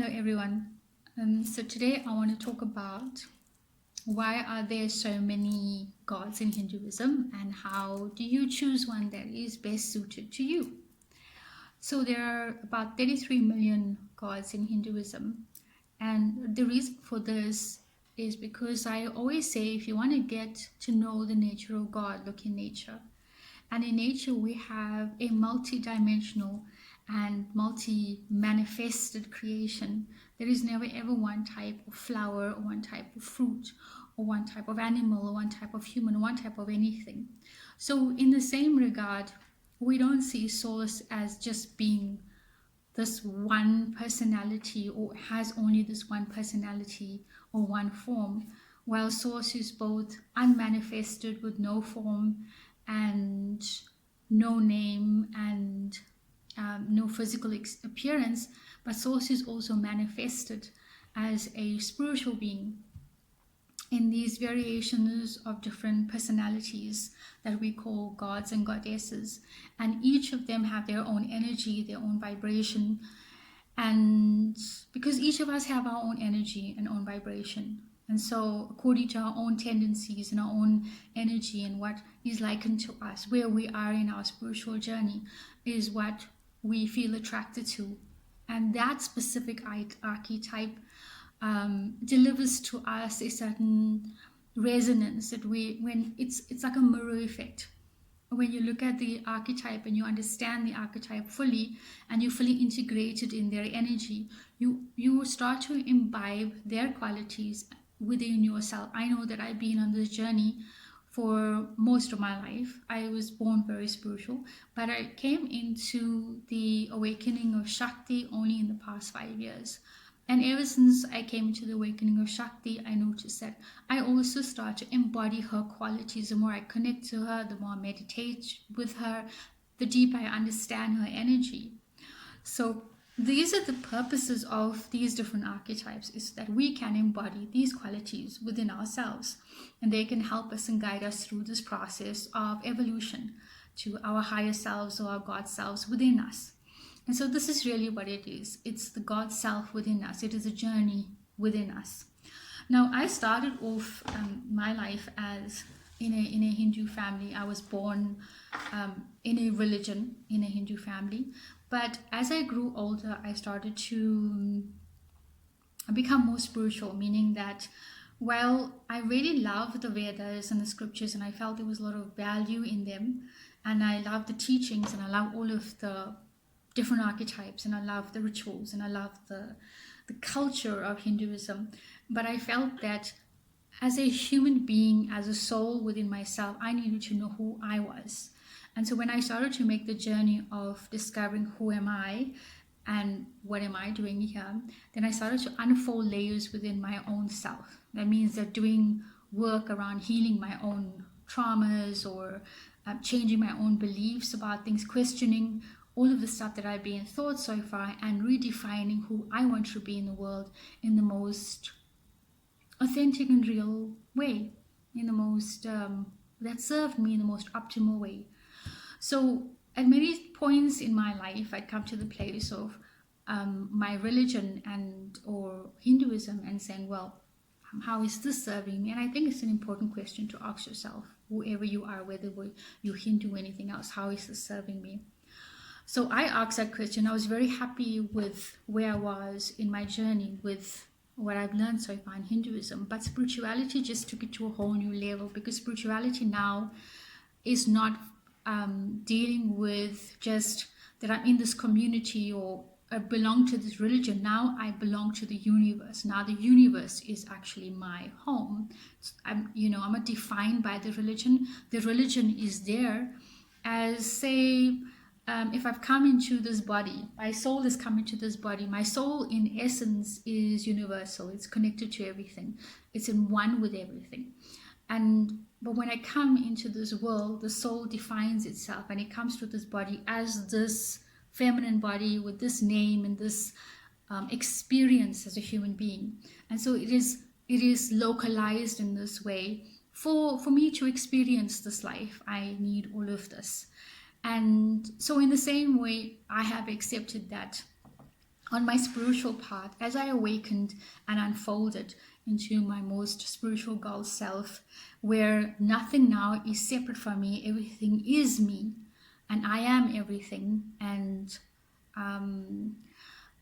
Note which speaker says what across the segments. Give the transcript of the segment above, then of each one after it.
Speaker 1: Hello everyone. So today I want to talk about why are there so many gods in Hinduism and how do you choose one that is best suited to you. So there are about 33 million gods in Hinduism, and the reason for this is because I always say if you want to get to know the nature of God, look in nature. And in nature, we have a multi-dimensional and multi-manifested creation. There is never ever one type of flower or one type of fruit or one type of animal or one type of human or one type of anything. So in the same regard, we don't see source as just being this one personality or has only this one personality or one form, while source is both unmanifested with no form and no name and no physical appearance, but source is also manifested as a spiritual being in these variations of different personalities that we call gods and goddesses, and each of them have their own energy, their own vibration. And because each of us have our own energy and own vibration, and so according to our own tendencies and our own energy and what is likened to us, where we are in our spiritual journey, is what we feel attracted to. And that specific archetype delivers to us a certain resonance that when it's like a mirror effect. When you look at the archetype and you understand the archetype fully and you fully integrated in their energy, you start to imbibe their qualities within yourself. I know that I've been on this journey for most of my life. I was born very spiritual, but I came into the awakening of Shakti only in the past 5 years. And ever since I came into the awakening of Shakti, I noticed that I also start to embody her qualities. The more I connect to her, the more I meditate with her, the deeper I understand her energy. So these are the purposes of these different archetypes, is that we can embody these qualities within ourselves, and they can help us and guide us through this process of evolution to our higher selves or our God selves within us. And so this is really what it is. It's the God self within us. It is a journey within us. Now, I started off my life as in a Hindu family. I was born in a religion, in a Hindu family. But as I grew older, I started to become more spiritual, meaning that while I really loved the Vedas and the scriptures, and I felt there was a lot of value in them, and I loved the teachings, and I love all of the different archetypes, and I love the rituals, and I love the culture of Hinduism. But I felt that as a human being, as a soul within myself, I needed to know who I was. And so when I started to make the journey of discovering who am I and what am I doing here, then I started to unfold layers within my own self. That means that doing work around healing my own traumas or changing my own beliefs about things, questioning all of the stuff that I've been taught so far, and redefining who I want to be in the world in the most authentic and real way, in the most that served me in the most optimal way. So at many points in my life, I'd come to the place of my religion and or Hinduism and saying, well, how is this serving me? And I think it's an important question to ask yourself, whoever you are, whether you're Hindu or anything else, how is this serving me? So I asked that question. I was very happy with where I was in my journey with what I've learned so far in Hinduism. But spirituality just took it to a whole new level, because spirituality now is not dealing with just that I'm in this community or I belong to this religion. Now I belong to the universe. Now the universe is actually my home. I'm not defined by the religion. The religion is there as, say, if I've come into this body, my soul has come into this body. My soul in essence is universal. It's connected to everything. It's in one with everything. But when I come into this world, the soul defines itself, and it comes to this body as this feminine body with this name and this experience as a human being. And so it is localized in this way. For me to experience this life, I need all of this. And so in the same way, I have accepted that on my spiritual path, as I awakened and unfolded into my most spiritual girl self, where nothing now is separate from me, everything is me, and I am everything, and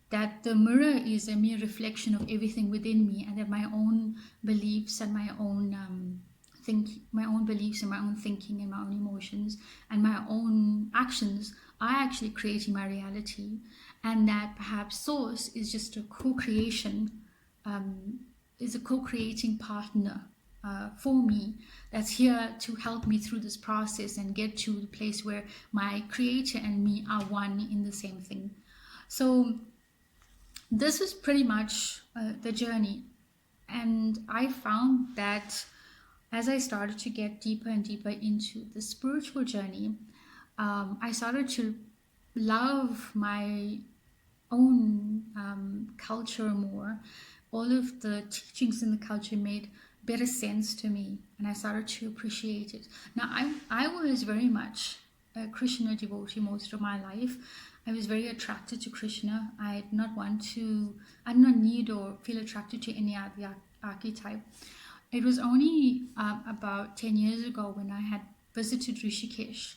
Speaker 1: that the mirror is a mere reflection of everything within me, and that my own beliefs and my own my own beliefs and my own thinking and my own emotions and my own actions are actually creating my reality, and that perhaps source is just a co-creation, is a co-creating partner for me, that's here to help me through this process and get to the place where my creator and me are one in the same thing. So this is pretty much the journey. And I found that as I started to get deeper and deeper into the spiritual journey, I started to love my own culture more. All of the teachings in the culture made better sense to me, and I started to appreciate it. Now, I was very much a Krishna devotee most of my life. I was very attracted to Krishna. I did not need or feel attracted to any other archetype. It was only about 10 years ago when I had visited Rishikesh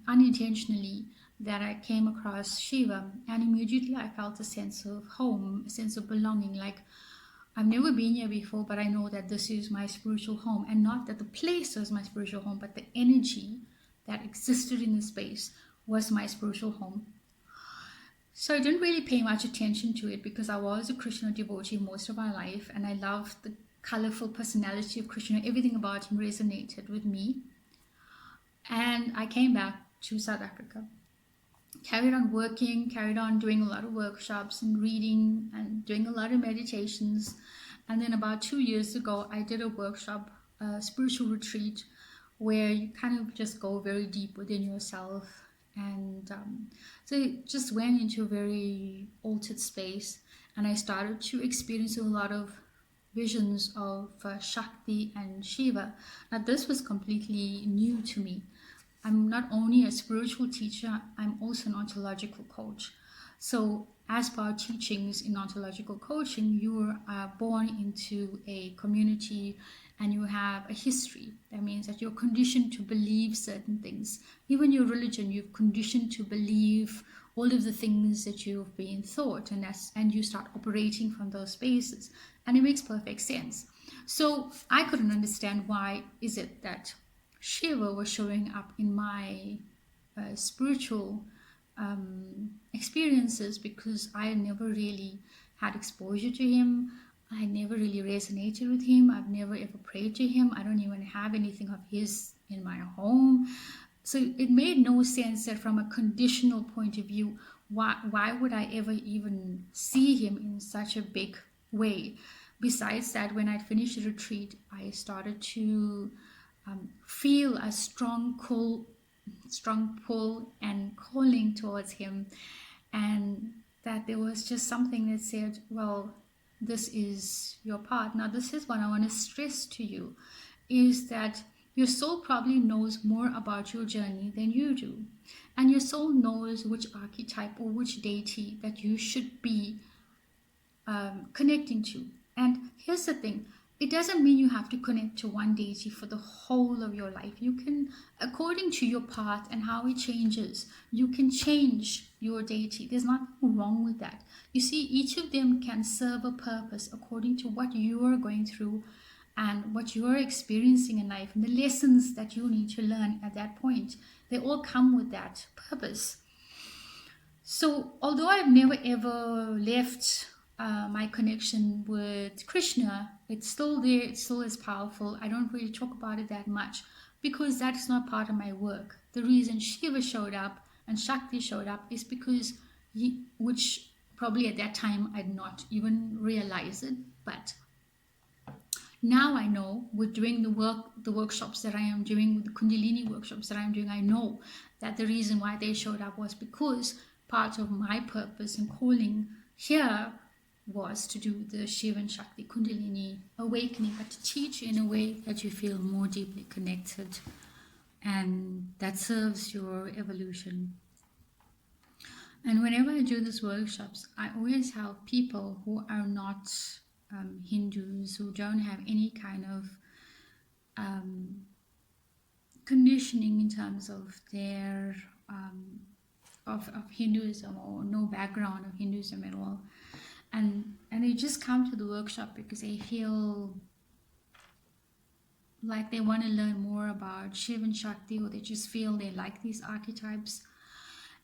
Speaker 1: unintentionally that I came across Shiva, and immediately I felt a sense of home, a sense of belonging, like I've never been here before, but I know that this is my spiritual home, and not that the place was my spiritual home, but the energy that existed in the space was my spiritual home. So I didn't really pay much attention to it because I was a Krishna devotee most of my life, and I loved the colorful personality of Krishna. Everything about him resonated with me. And I came back to South Africa, carried on working, carried on doing a lot of workshops and reading and doing a lot of meditations. And then about 2 years ago, I did a workshop, a spiritual retreat, where you kind of just go very deep within yourself. And so it just went into a very altered space, and I started to experience a lot of visions of Shakti and Shiva. Now, this was completely new to me. I'm not only a spiritual teacher, I'm also an ontological coach. So as per our teachings in ontological coaching, you are born into a community and you have a history. That means that you're conditioned to believe certain things. Even your religion, you're conditioned to believe all of the things that you've been taught, and you start operating from those spaces. And it makes perfect sense. So I couldn't understand why is it that Shiva was showing up in my spiritual experiences, because I never really had exposure to him. I never really resonated with him. I've never ever prayed to him. I don't even have anything of his in my home. So it made no sense that from a conditional point of view, why would I ever even see him in such a big way? Besides that, when I'd finished the retreat, I started to feel a strong pull and calling towards him, and that there was just something that said, well, this is your path. Now, this is what I want to stress to you, is that your soul probably knows more about your journey than you do, and your soul knows which archetype or which deity that you should be connecting to. And here's the thing, it doesn't mean you have to connect to one deity for the whole of your life. You can, according to your path and how it changes, you can change your deity. There's nothing wrong with that. You see, each of them can serve a purpose according to what you are going through and what you are experiencing in life, and the lessons that you need to learn at that point. They all come with that purpose. So although I've never ever left my connection with Krishna, it's still there, it still is powerful. I don't really talk about it that much because that's not part of my work. The reason Shiva showed up and Shakti showed up is because which probably at that time I'd not even realized it, but now I know, with doing the workshops that I am doing, with the Kundalini workshops that I'm doing, I know that the reason why they showed up was because part of my purpose and calling here was to do the Shiva and Shakti Kundalini awakening, but to teach in a way that you feel more deeply connected and that serves your evolution. And whenever I do these workshops, I always help people who are not Hindus, who don't have any kind of conditioning in terms of their of Hinduism, or no background of Hinduism at all. And they just come to the workshop because they feel like they want to learn more about Shiv and Shakti, or they just feel they like these archetypes.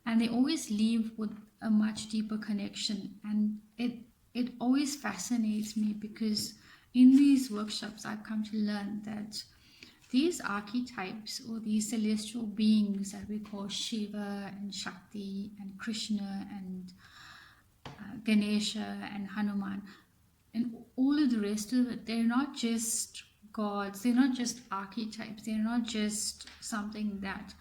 Speaker 1: And they always leave with a much deeper connection. And it always fascinates me, because in these workshops I've come to learn that these archetypes, or these celestial beings that we call Shiva and Shakti and Krishna and Ganesha and Hanuman and all of the rest of it, they're not just gods, they're not just archetypes, they're not just something that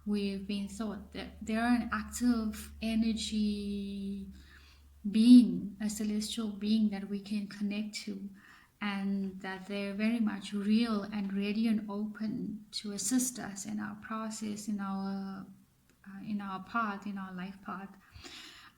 Speaker 1: we've been taught, that they're an active energy being, a celestial being that we can connect to, and that they're very much real and ready and open to assist us in our process, in our path, in our life path.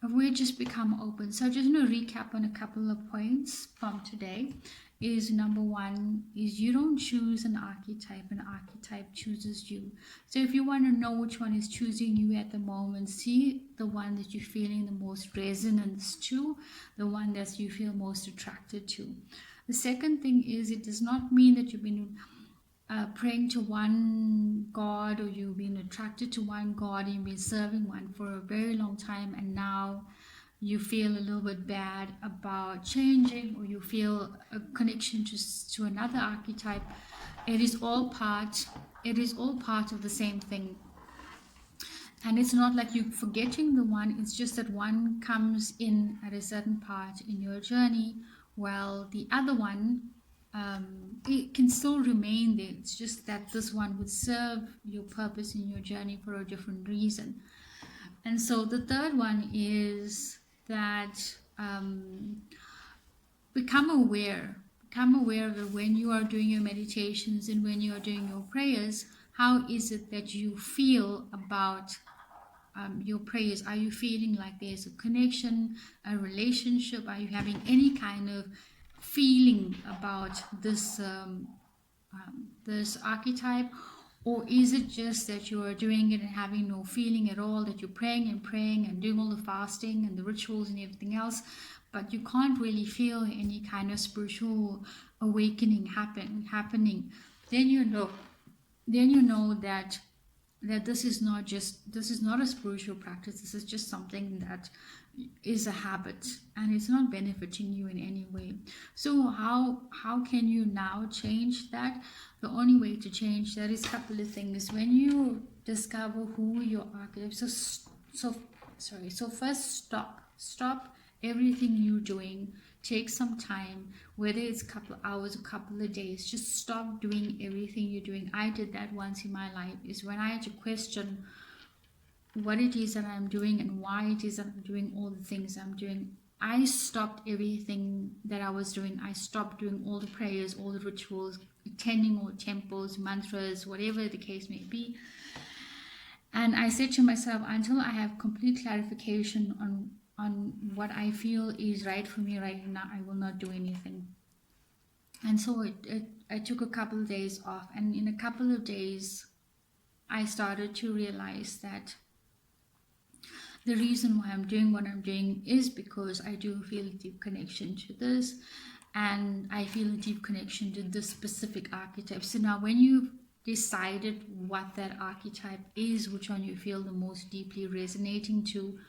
Speaker 1: If we just become open. So just to recap on a couple of points from today is, number one is you don't choose an archetype chooses you. So if you want to know which one is choosing you at the moment, see the one that you're feeling the most resonance to, the one that you feel most attracted to. The second thing is, it does not mean that you've been praying to one God, or you've been attracted to one God, and you've been serving one for a very long time, and now you feel a little bit bad about changing, or you feel a connection to another archetype. It is all part of the same thing. And it's not like you're forgetting the one, it's just that one comes in at a certain part in your journey, while the other one, it can still remain there. It's just that this one would serve your purpose in your journey for a different reason. And so the third one is that become aware of it when you are doing your meditations and when you are doing your prayers. How is it that you feel about your prayers? Are you feeling like there's a connection, a relationship? Are you having any kind of feeling about this this archetype? Or is it just that you are doing it and having no feeling at all, that you're praying and doing all the fasting and the rituals and everything else, but you can't really feel any kind of spiritual awakening happening? Then you know that this is not a spiritual practice. This is just something that is a habit, and it's not benefiting you in any way. So how can you now change that? The only way to change that is a couple of things. When you discover who your archetype, so first stop everything you're doing. Take some time, whether it's a couple of hours, a couple of days, just stop doing everything you're doing. I did that once in my life, is when I had to question what it is that I'm doing and why it is that I'm doing all the things I'm doing. I stopped everything that I was doing. I stopped doing all the prayers, all the rituals, attending all temples, mantras, whatever the case may be. And I said to myself, until I have complete clarification on what I feel is right for me right now, I will not do anything. And so I took a couple of days off, and in a couple of days I started to realize that the reason why I'm doing what I'm doing is because I do feel a deep connection to this, and I feel a deep connection to this specific archetype. So now when you've decided what that archetype is, which one you feel the most deeply resonating to,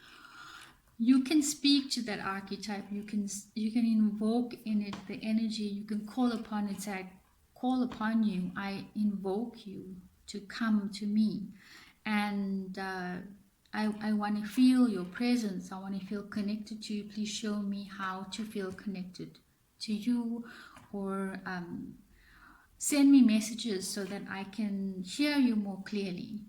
Speaker 1: you can speak to that archetype. You can invoke in it the energy. You can call upon it. Say, I call upon you. I invoke you to come to me, and I want to feel your presence. I want to feel connected to you. Please show me how to feel connected to you, or send me messages so that I can hear you more clearly.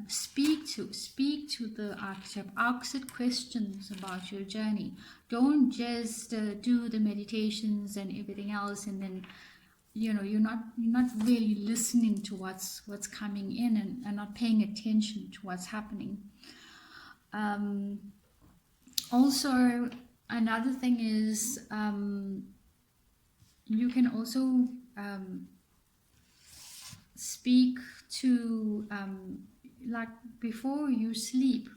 Speaker 1: Speak to the archetype. Ask it questions about your journey. Don't just do the meditations and everything else, and then you're not really listening to what's coming in, and not paying attention to what's happening. Also, another thing is you can also speak to, like before you sleep,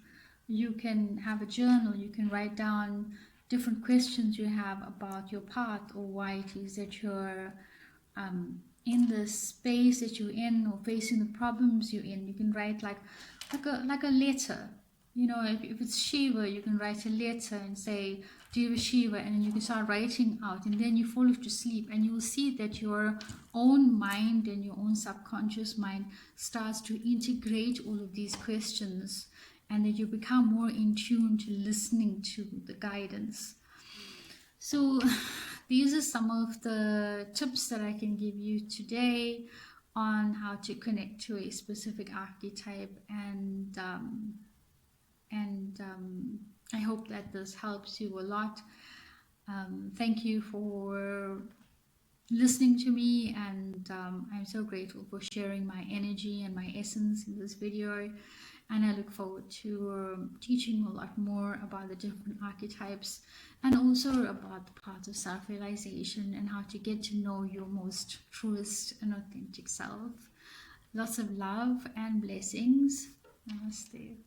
Speaker 1: you can have a journal, you can write down different questions you have about your path, or why it is that you're in the space that you're in, or facing the problems you're in. You can write like a letter. You know, if it's Shiva, you can write a letter and say, Dear Shiva, and then you can start writing out, and then you fall off to sleep, and you will see that your own mind and your own subconscious mind starts to integrate all of these questions, and that you become more in tune to listening to the guidance. So these are some of the tips that I can give you today on how to connect to a specific archetype, and I hope that this helps you a lot. Thank you for listening to me, and I'm so grateful for sharing my energy and my essence in this video, and I look forward to teaching a lot more about the different archetypes, and also about the parts of self-realization and how to get to know your most truest and authentic self. Lots of love and blessings. Namaste.